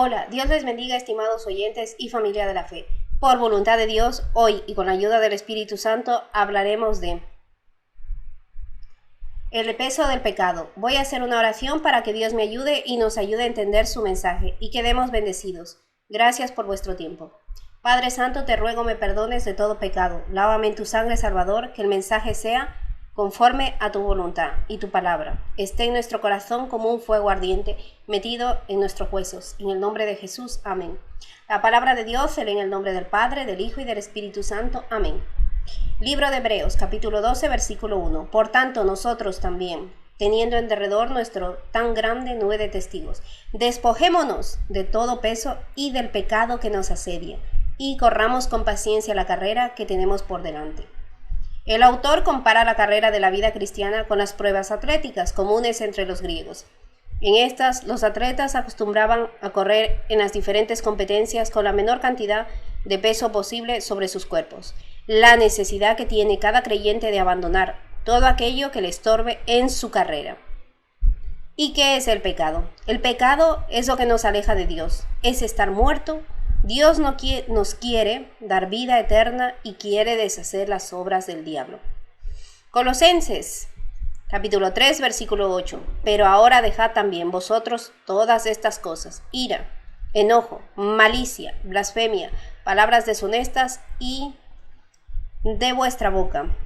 Hola, Dios les bendiga, estimados oyentes y familia de la fe. Por voluntad de Dios, hoy y con la ayuda del Espíritu Santo hablaremos de el peso del pecado. Voy a hacer una oración para que Dios me ayude y nos ayude a entender su mensaje y quedemos bendecidos. Gracias por vuestro tiempo. Padre Santo, te ruego me perdones de todo pecado. Lávame en tu sangre, Salvador, que el mensaje sea conforme a tu voluntad y tu palabra. Esté en nuestro corazón como un fuego ardiente, metido en nuestros huesos. En el nombre de Jesús, amén. La palabra de Dios se lee en el nombre del Padre, del Hijo y del Espíritu Santo. Amén. Libro de Hebreos, capítulo 12, versículo 1. Por tanto, nosotros también, teniendo en derredor nuestro tan grande nube de testigos, despojémonos de todo peso y del pecado que nos asedia, y corramos con paciencia la carrera que tenemos por delante. El autor compara la carrera de la vida cristiana con las pruebas atléticas comunes entre los griegos. En estas, los atletas acostumbraban a correr en las diferentes competencias con la menor cantidad de peso posible sobre sus cuerpos. La necesidad que tiene cada creyente de abandonar todo aquello que le estorbe en su carrera. ¿Y qué es el pecado? El pecado es lo que nos aleja de Dios, es estar muerto. Dios nos quiere dar vida eterna y quiere deshacer las obras del diablo. Colosenses, capítulo 3, versículo 8. Pero ahora dejad también vosotros todas estas cosas: ira, enojo, malicia, blasfemia, palabras deshonestas y de vuestra boca.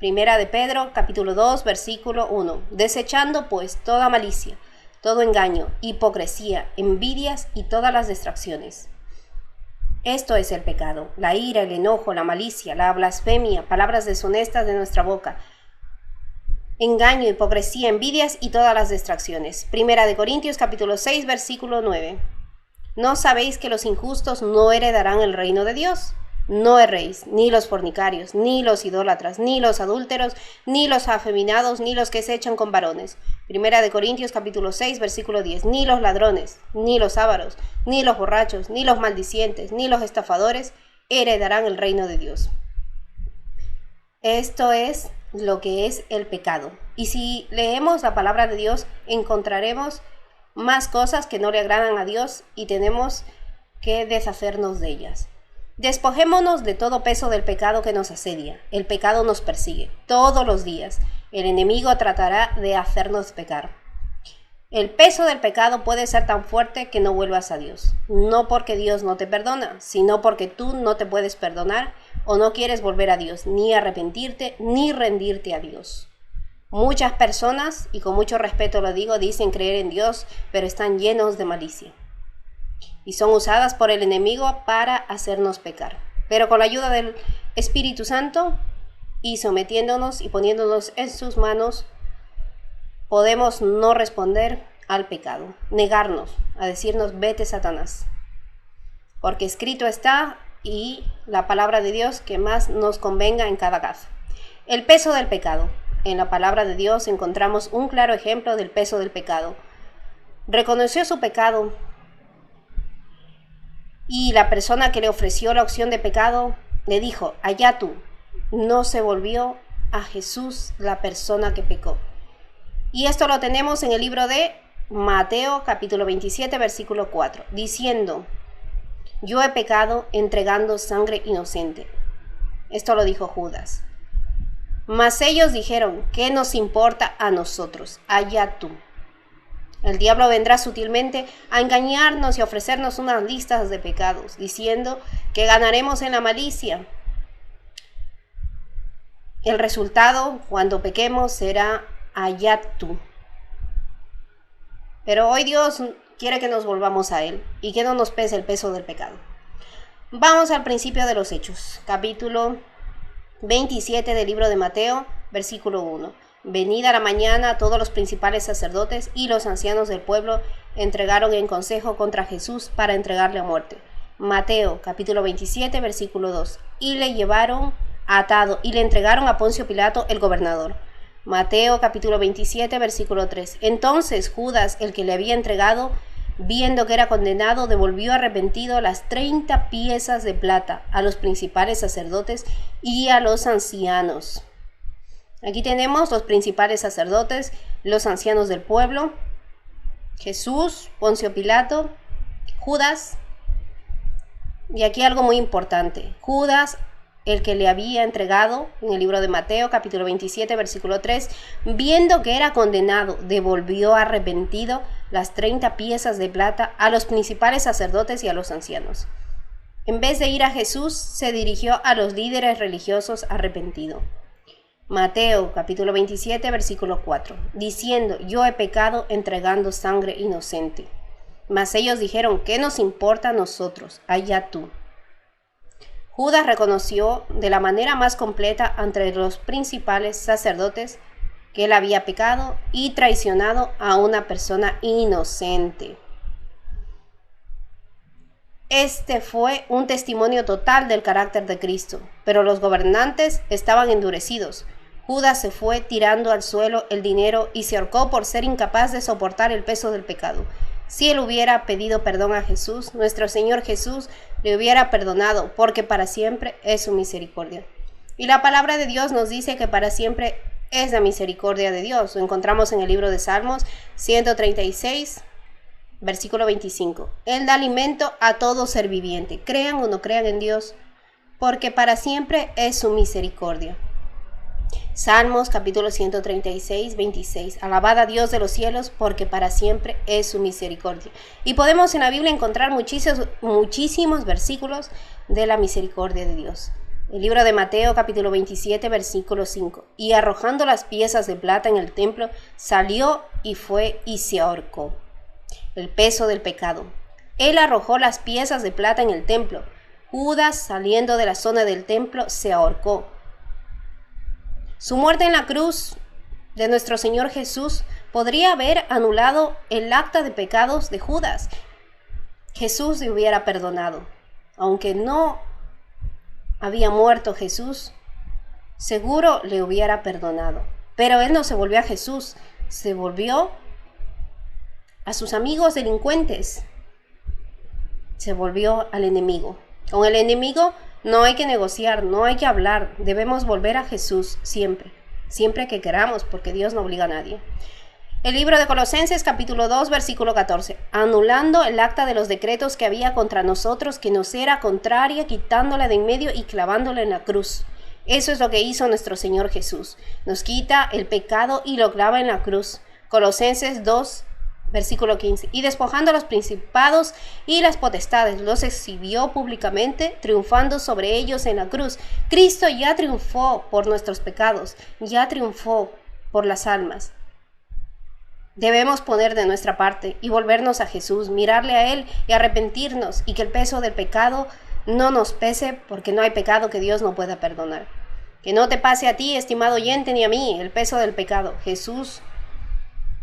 Primera de Pedro, capítulo 2, versículo 1. Desechando pues toda malicia, todo engaño, hipocresía, envidias y todas las distracciones. Esto es el pecado: la ira, el enojo, la malicia, la blasfemia, palabras deshonestas de nuestra boca, engaño, hipocresía, envidias y todas las distracciones. Primera de Corintios, capítulo 6, versículo 9. ¿No sabéis que los injustos no heredarán el reino de Dios? No erréis, ni los fornicarios, ni los idólatras, ni los adúlteros, ni los afeminados, ni los que se echan con varones. Primera de Corintios capítulo 6, versículo 10. Ni los ladrones, ni los ávaros, ni los borrachos, ni los maldicientes, ni los estafadores heredarán el reino de Dios. Esto es lo que es el pecado. Y si leemos la palabra de Dios, encontraremos más cosas que no le agradan a Dios y tenemos que deshacernos de ellas. Despojémonos de todo peso del pecado que nos asedia. El pecado nos persigue todos los días. El enemigo tratará de hacernos pecar. El peso del pecado puede ser tan fuerte que no vuelvas a Dios. No porque Dios no te perdona, sino porque tú no te puedes perdonar o no quieres volver a Dios, ni arrepentirte, ni rendirte a Dios. Muchas personas, y con mucho respeto lo digo, dicen creer en Dios, pero están llenos de malicia. Y son usadas por el enemigo para hacernos pecar. Pero con la ayuda del Espíritu Santo y sometiéndonos y poniéndonos en sus manos, podemos no responder al pecado, negarnos, a decirnos: vete, Satanás. Porque escrito está, y la palabra de Dios que más nos convenga en cada caso. El peso del pecado. En la palabra de Dios encontramos un claro ejemplo del peso del pecado. Reconoció su pecado, y la persona que le ofreció la opción de pecado le dijo: allá tú. No se volvió a Jesús la persona que pecó. Y esto lo tenemos en el libro de Mateo capítulo 27 versículo 4, diciendo: yo he pecado entregando sangre inocente. Esto lo dijo Judas. Mas ellos dijeron: ¿qué nos importa a nosotros? Allá tú. El diablo vendrá sutilmente a engañarnos y a ofrecernos unas listas de pecados, diciendo que ganaremos en la malicia. El resultado, cuando pequemos, será allá tú. Pero hoy Dios quiere que nos volvamos a Él y que no nos pese el peso del pecado. Vamos al principio de los Hechos, capítulo 27 del libro de Mateo, versículo 1. Venida la mañana, todos los principales sacerdotes y los ancianos del pueblo entregaron en consejo contra Jesús para entregarle a muerte. Mateo, capítulo 27, versículo 2. Y le llevaron atado y le entregaron a Poncio Pilato, el gobernador. Mateo, capítulo 27, versículo 3. Entonces Judas, el que le había entregado, viendo que era condenado, devolvió arrepentido las 30 piezas de plata a los principales sacerdotes y a los ancianos. Aquí tenemos los principales sacerdotes, los ancianos del pueblo, Jesús, Poncio Pilato, Judas, y aquí algo muy importante, Judas, el que le había entregado, en el libro de Mateo, capítulo 27, versículo 3, viendo que era condenado, devolvió arrepentido las 30 piezas de plata a los principales sacerdotes y a los ancianos. En vez de ir a Jesús, se dirigió a los líderes religiosos arrepentido. Mateo, capítulo 27, versículo 4, diciendo, yo he pecado entregando sangre inocente. Mas ellos dijeron, ¿qué nos importa a nosotros? Allá tú. Judas reconoció de la manera más completa ante los principales sacerdotes que él había pecado y traicionado a una persona inocente. Este fue un testimonio total del carácter de Cristo, pero los gobernantes estaban endurecidos. Judas se fue tirando al suelo el dinero y se ahorcó por ser incapaz de soportar el peso del pecado. Si él hubiera pedido perdón a Jesús, nuestro Señor Jesús le hubiera perdonado, porque para siempre es su misericordia. Y la palabra de Dios nos dice que para siempre es la misericordia de Dios. Lo encontramos en el libro de Salmos 136, versículo 25. Él da alimento a todo ser viviente, crean o no crean en Dios, porque para siempre es su misericordia. Salmos capítulo 136, 26. Alabad a Dios de los cielos, porque para siempre es su misericordia. Y podemos en la Biblia encontrar muchísimos versículos de la misericordia de Dios. El libro de Mateo capítulo 27, versículo 5. Y arrojando las piezas de plata en el templo, salió y fue y se ahorcó. El peso del pecado. Él arrojó las piezas de plata en el templo. Judas, saliendo de la zona del templo, se ahorcó. Su muerte en la cruz de nuestro Señor Jesús podría haber anulado el acta de pecados de Judas. Jesús le hubiera perdonado. Aunque no había muerto Jesús, seguro le hubiera perdonado. Pero él no se volvió a Jesús, se volvió a sus amigos delincuentes. Se volvió al enemigo. Con el enemigo no hay que negociar, no hay que hablar. Debemos volver a Jesús siempre, siempre que queramos, porque Dios no obliga a nadie. El libro de Colosenses capítulo 2, versículo 14. Anulando el acta de los decretos que había contra nosotros, que nos era contraria, quitándola de en medio y clavándola en la cruz. Eso es lo que hizo nuestro Señor Jesús. Nos quita el pecado y lo clava en la cruz. Colosenses 2, versículo 15. Y despojando a los principados y las potestades, los exhibió públicamente, triunfando sobre ellos en la cruz. Cristo ya triunfó por nuestros pecados, ya triunfó por las almas. Debemos poner de nuestra parte y volvernos a Jesús, mirarle a Él y arrepentirnos, y que el peso del pecado no nos pese, porque no hay pecado que Dios no pueda perdonar. Que no te pase a ti, estimado oyente, ni a mí, el peso del pecado. Jesús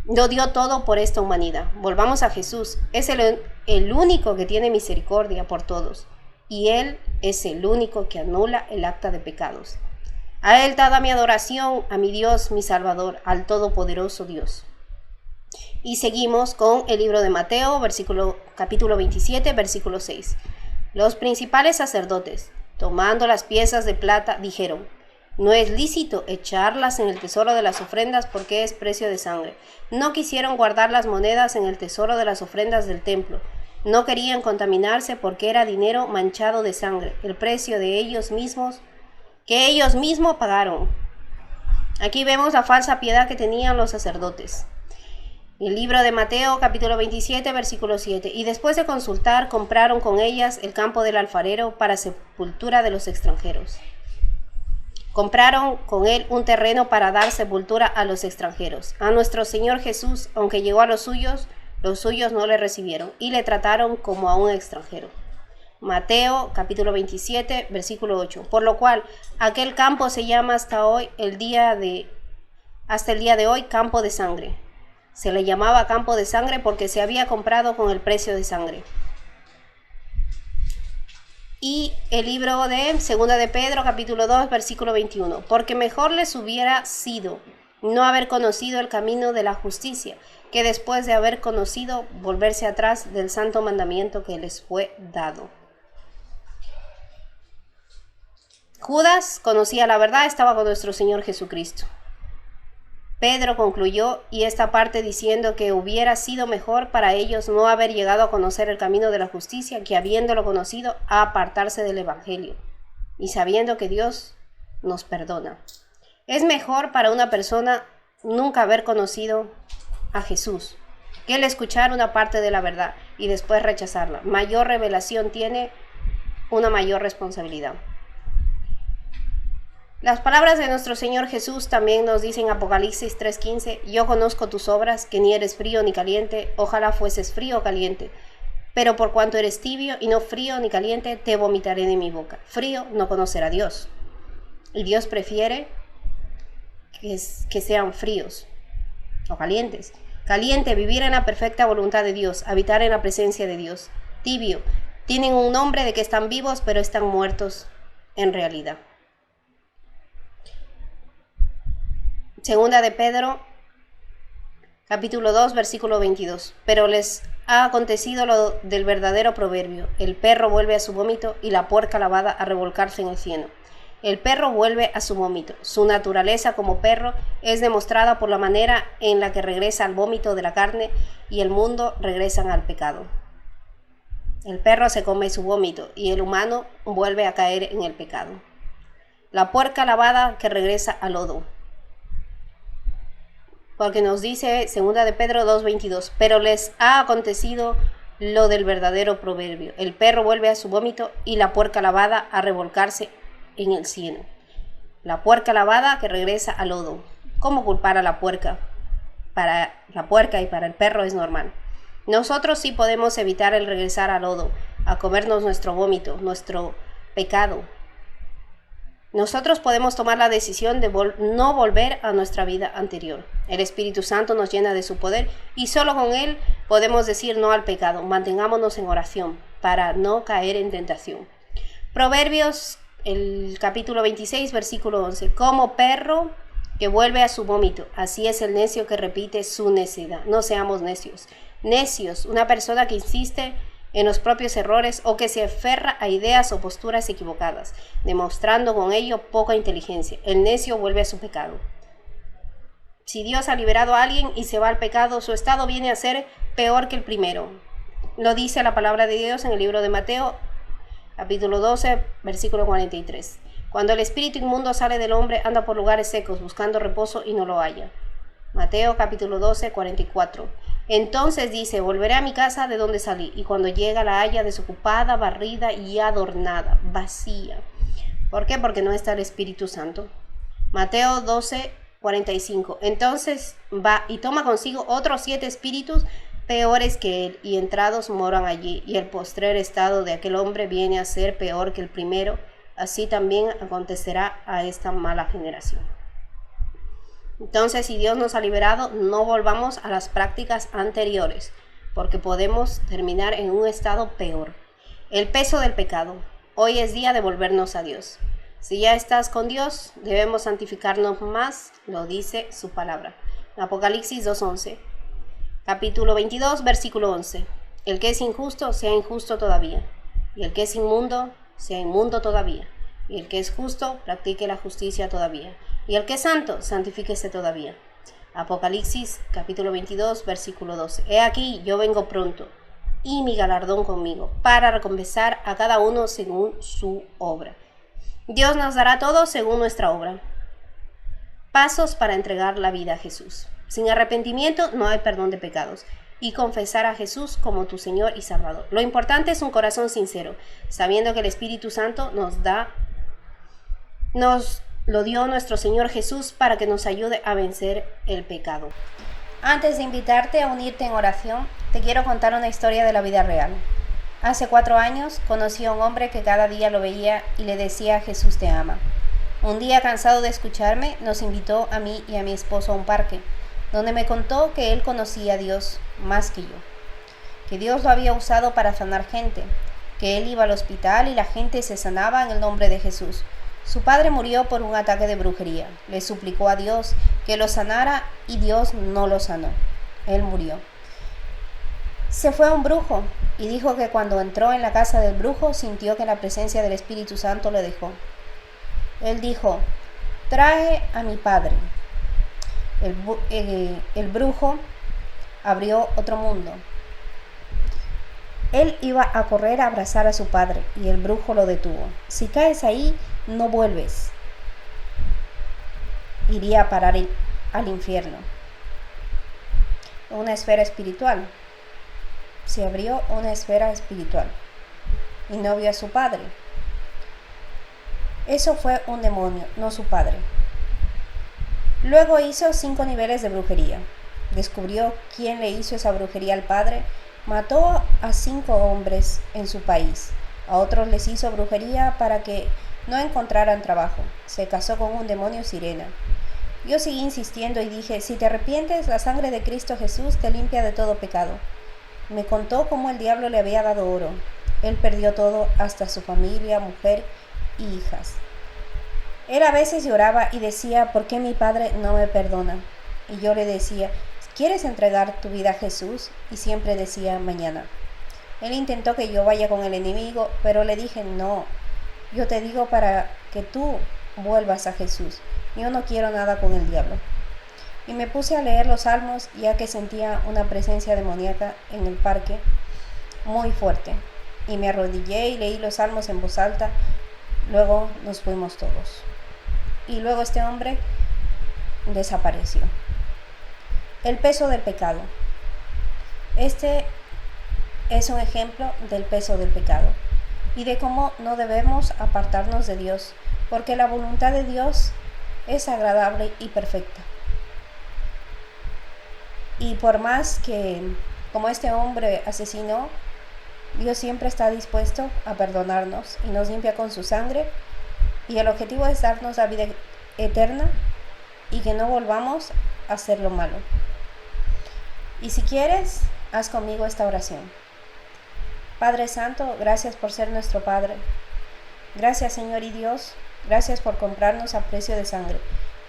lo dio todo por esta humanidad. Volvamos a Jesús. Es el único que tiene misericordia por todos. Y Él es el único que anula el acta de pecados. A Él toda mi adoración, a mi Dios, mi Salvador, al Todopoderoso Dios. Y seguimos con el libro de Mateo, capítulo 27, versículo 6. Los principales sacerdotes, tomando las piezas de plata, dijeron: no es lícito echarlas en el tesoro de las ofrendas, porque es precio de sangre. No quisieron guardar las monedas en el tesoro de las ofrendas del templo. No querían contaminarse porque era dinero manchado de sangre, el precio de ellos mismos, que ellos mismos pagaron. Aquí vemos la falsa piedad que tenían los sacerdotes. El libro de Mateo, capítulo 27, versículo 7. Y después de consultar, compraron con ellas el campo del alfarero para sepultura de los extranjeros. Compraron con él un terreno para dar sepultura a los extranjeros. A nuestro Señor Jesús, aunque llegó a los suyos no le recibieron y le trataron como a un extranjero. Mateo, capítulo 27, versículo 8. Por lo cual, aquel campo se llama hasta el día de hoy campo de sangre. Se le llamaba campo de sangre porque se había comprado con el precio de sangre. Y el libro de Segunda de Pedro, capítulo 2, versículo 21. Porque mejor les hubiera sido no haber conocido el camino de la justicia, que después de haber conocido, volverse atrás del santo mandamiento que les fue dado. Judas conocía la verdad, estaba con nuestro Señor Jesucristo. Pedro concluyó y esta parte diciendo que hubiera sido mejor para ellos no haber llegado a conocer el camino de la justicia que habiéndolo conocido a apartarse del Evangelio y sabiendo que Dios nos perdona. Es mejor para una persona nunca haber conocido a Jesús que el escuchar una parte de la verdad y después rechazarla. Mayor revelación tiene una mayor responsabilidad. Las palabras de nuestro Señor Jesús también nos dicen en Apocalipsis 3:15, yo conozco tus obras, que ni eres frío ni caliente, ojalá fueses frío o caliente, pero por cuanto eres tibio y no frío ni caliente, te vomitaré de mi boca. Frío no conocer a Dios, y Dios prefiere que sean fríos o calientes. Caliente, vivir en la perfecta voluntad de Dios, habitar en la presencia de Dios. Tibio, tienen un nombre de que están vivos, pero están muertos en realidad. Segunda de Pedro, capítulo 2, versículo 22. Pero les ha acontecido lo del verdadero proverbio. El perro vuelve a su vómito y la puerca lavada a revolcarse en el cieno. El perro vuelve a su vómito. Su naturaleza como perro es demostrada por la manera en la que regresa al vómito de la carne y el mundo regresan al pecado. El perro se come su vómito y el humano vuelve a caer en el pecado. La puerca lavada que regresa al lodo. Porque nos dice segunda de Pedro 2:22, pero les ha acontecido lo del verdadero proverbio. El perro vuelve a su vómito y la puerca lavada a revolcarse en el cieno. La puerca lavada que regresa al lodo. ¿Cómo culpar a la puerca? Para la puerca y para el perro es normal. Nosotros sí podemos evitar el regresar al lodo, a comernos nuestro vómito, nuestro pecado. Nosotros podemos tomar la decisión de no volver a nuestra vida anterior. El Espíritu Santo nos llena de su poder y solo con Él podemos decir no al pecado. Mantengámonos en oración para no caer en tentación. Proverbios, el capítulo 26, versículo 11. Como perro que vuelve a su vómito, así es el necio que repite su necedad. No seamos necios. Necios, una persona que insiste en los propios errores o que se aferra a ideas o posturas equivocadas, demostrando con ello poca inteligencia. El necio vuelve a su pecado. Si Dios ha liberado a alguien y se va al pecado, su estado viene a ser peor que el primero. Lo dice la palabra de Dios en el libro de Mateo, capítulo 12, versículo 43. Cuando el espíritu inmundo sale del hombre, anda por lugares secos, buscando reposo y no lo halla. Mateo capítulo 12, 44. Entonces dice, volveré a mi casa de donde salí, y cuando llega la halla desocupada, barrida y adornada, vacía. ¿Por qué? Porque no está el Espíritu Santo. Mateo 12, 45. Entonces va y toma consigo otros 7 espíritus peores que él, y entrados moran allí, y el postrer estado de aquel hombre viene a ser peor que el primero. Así también acontecerá a esta mala generación. Entonces, si Dios nos ha liberado, no volvamos a las prácticas anteriores, porque podemos terminar en un estado peor. El peso del pecado. Hoy es día de volvernos a Dios. Si ya estás con Dios, debemos santificarnos más, lo dice su palabra. Apocalipsis 2:11. Capítulo 22, versículo 11. El que es injusto, sea injusto todavía. Y el que es inmundo, sea inmundo todavía. Y el que es justo, practique la justicia todavía. Y el que es santo, santifíquese todavía. Apocalipsis, capítulo 22, versículo 12. He aquí, yo vengo pronto, y mi galardón conmigo, para recompensar a cada uno según su obra. Dios nos dará todo según nuestra obra. Pasos para entregar la vida a Jesús. Sin arrepentimiento no hay perdón de pecados. Y confesar a Jesús como tu Señor y Salvador. Lo importante es un corazón sincero, sabiendo que el Espíritu Santo nos lo dio nuestro Señor Jesús para que nos ayude a vencer el pecado. Antes de invitarte a unirte en oración, te quiero contar una historia de la vida real. Hace 4 años conocí a un hombre que cada día lo veía y le decía: Jesús te ama. Un día, cansado de escucharme, nos invitó a mí y a mi esposo a un parque, donde me contó que él conocía a Dios más que yo, que Dios lo había usado para sanar gente, que él iba al hospital y la gente se sanaba en el nombre de Jesús. Su padre murió por un ataque de brujería. Le suplicó a Dios que lo sanara y Dios no lo sanó. Él murió. Se fue a un brujo y dijo que cuando entró en la casa del brujo sintió que la presencia del Espíritu Santo le dejó. Él dijo: trae a mi padre. El brujo abrió otro mundo. Él iba a correr a abrazar a su padre y el brujo lo detuvo. Si caes ahí, no vuelves. Iría a parar al infierno. Una esfera espiritual. Se abrió una esfera espiritual y no vio a su padre. Eso fue un demonio, no su padre. Luego hizo 5 niveles de brujería. Descubrió quién le hizo esa brujería al padre. Mató a 5 hombres en su país. A otros les hizo brujería para que no encontraran trabajo. Se casó con un demonio sirena. Yo seguí insistiendo y dije, si te arrepientes, la sangre de Cristo Jesús te limpia de todo pecado. Me contó cómo el diablo le había dado oro. Él perdió todo, hasta su familia, mujer y hijas. Él a veces lloraba y decía, ¿por qué mi padre no me perdona? Y yo le decía, ¿quieres entregar tu vida a Jesús? Y siempre decía, mañana. Él intentó que yo vaya con el enemigo, pero le dije, no, yo te digo para que tú vuelvas a Jesús. Yo no quiero nada con el diablo. Y me puse a leer los salmos, ya que sentía una presencia demoníaca en el parque muy fuerte. Y me arrodillé y leí los salmos en voz alta. Luego nos fuimos todos. Y luego este hombre desapareció. El peso del pecado. Este es un ejemplo del peso del pecado y de cómo no debemos apartarnos de Dios, porque la voluntad de Dios es agradable y perfecta. Y por más que, como este hombre asesinó, Dios siempre está dispuesto a perdonarnos y nos limpia con su sangre, y el objetivo es darnos la vida eterna y que no volvamos a hacer lo malo. Y si quieres, haz conmigo esta oración. Padre Santo, gracias por ser nuestro Padre. Gracias, Señor y Dios, gracias por comprarnos a precio de sangre.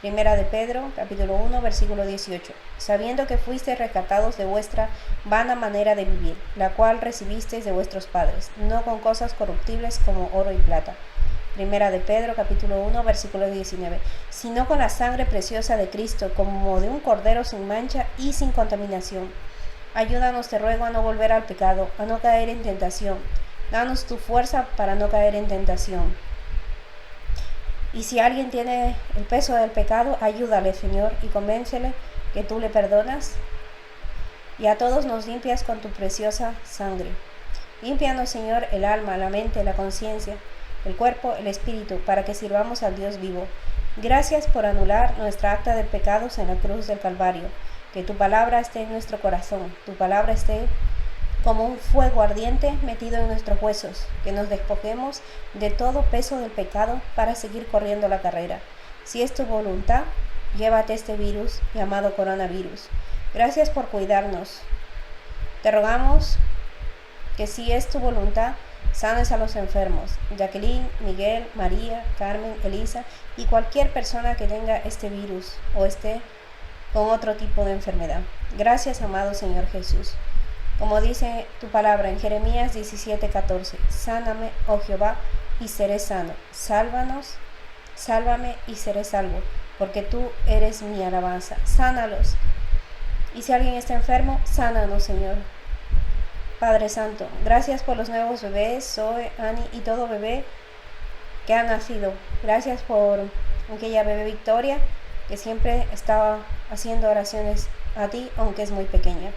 Primera de Pedro, capítulo 1, versículo 18. Sabiendo que fuisteis rescatados de vuestra vana manera de vivir, la cual recibisteis de vuestros padres, no con cosas corruptibles como oro y plata. Primera de Pedro, capítulo 1, versículo 19. Sino con la sangre preciosa de Cristo, como de un cordero sin mancha y sin contaminación. Ayúdanos, te ruego, a no volver al pecado, a no caer en tentación. Danos tu fuerza para no caer en tentación. Y si alguien tiene el peso del pecado, ayúdale, Señor, y convéncele que tú le perdonas. Y a todos nos limpias con tu preciosa sangre. Límpianos, Señor, el alma, la mente, la conciencia, el cuerpo, el espíritu, para que sirvamos al Dios vivo. Gracias por anular nuestra acta de pecados en la cruz del Calvario. Que tu palabra esté en nuestro corazón, tu palabra esté como un fuego ardiente metido en nuestros huesos, que nos despojemos de todo peso del pecado para seguir corriendo la carrera. Si es tu voluntad, llévate este virus llamado coronavirus. Gracias por cuidarnos. Te rogamos que si es tu voluntad, sanes a los enfermos, Jacqueline, Miguel, María, Carmen, Elisa y cualquier persona que tenga este virus o esté con otro tipo de enfermedad. Gracias, amado Señor Jesús. Como dice tu palabra en Jeremías 17:14, sáname, oh Jehová, y seré sano. Sálvame y seré salvo, porque tú eres mi alabanza. Sánalos. Y si alguien está enfermo, sánanos, Señor. Padre Santo, gracias por los nuevos bebés, Zoe, Annie y todo bebé que ha nacido. Gracias por aquella bebé Victoria, que siempre estaba haciendo oraciones a ti, aunque es muy pequeña.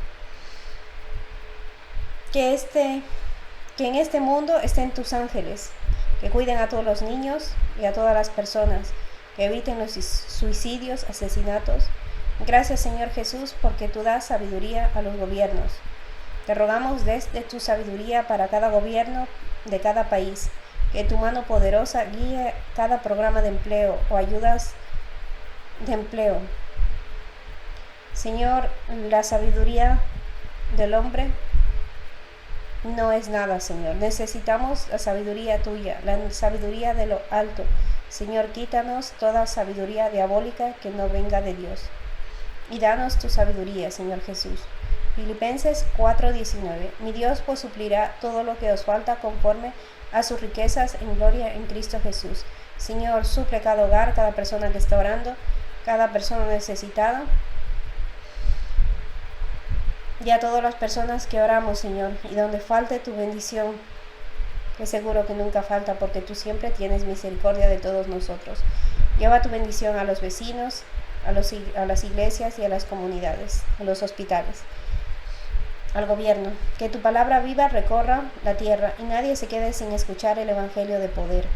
Que en este mundo estén tus ángeles, que cuiden a todos los niños y a todas las personas, que eviten los suicidios, asesinatos. Gracias, Señor Jesús, porque tú das sabiduría a los gobiernos. Te rogamos desde tu sabiduría para cada gobierno de cada país, que tu mano poderosa guíe cada programa de empleo o ayudas de empleo. Señor, la sabiduría del hombre no es nada, Señor. Necesitamos la sabiduría tuya, la sabiduría de lo alto. Señor, quítanos toda sabiduría diabólica que no venga de Dios. Y danos tu sabiduría, Señor Jesús. Filipenses 4:19. Mi Dios pues suplirá todo lo que os falta conforme a sus riquezas en gloria en Cristo Jesús. Señor, suple cada hogar, cada persona que está orando, cada persona necesitada. y a todas las personas que oramos, Señor, y donde falte tu bendición, que seguro que nunca falta porque tú siempre tienes misericordia de todos nosotros. Lleva tu bendición a los vecinos, a las iglesias y a las comunidades, a los hospitales, al gobierno. Que tu palabra viva recorra la tierra y nadie se quede sin escuchar el evangelio de poder.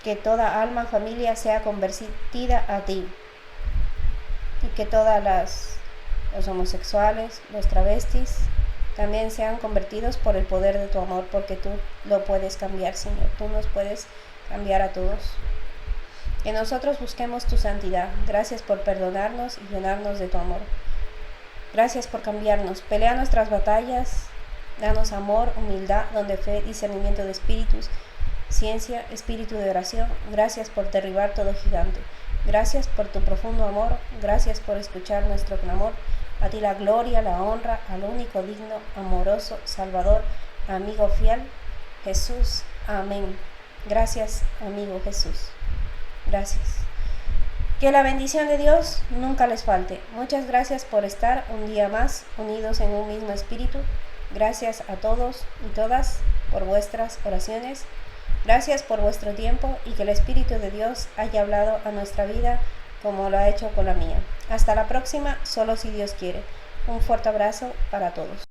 Que toda alma, familia sea convertida a ti. Y que los homosexuales, los travestis, también sean convertidos por el poder de tu amor, porque tú lo puedes cambiar, Señor. Tú nos puedes cambiar a todos. Que nosotros busquemos tu santidad. Gracias por perdonarnos y llenarnos de tu amor. Gracias por cambiarnos. Pelea nuestras batallas. Danos amor, humildad, don de fe, discernimiento de espíritus, ciencia, espíritu de oración. Gracias por derribar todo gigante. Gracias por tu profundo amor. Gracias por escuchar nuestro clamor. A ti la gloria, la honra, al único digno, amoroso, salvador, amigo fiel, Jesús. Amén. Gracias, amigo Jesús. Gracias. Que la bendición de Dios nunca les falte. Muchas gracias por estar un día más unidos en un mismo espíritu. Gracias a todos y todas por vuestras oraciones. Gracias por vuestro tiempo y que el Espíritu de Dios haya hablado a nuestra vida como lo ha hecho con la mía. Hasta la próxima, solo si Dios quiere. Un fuerte abrazo para todos.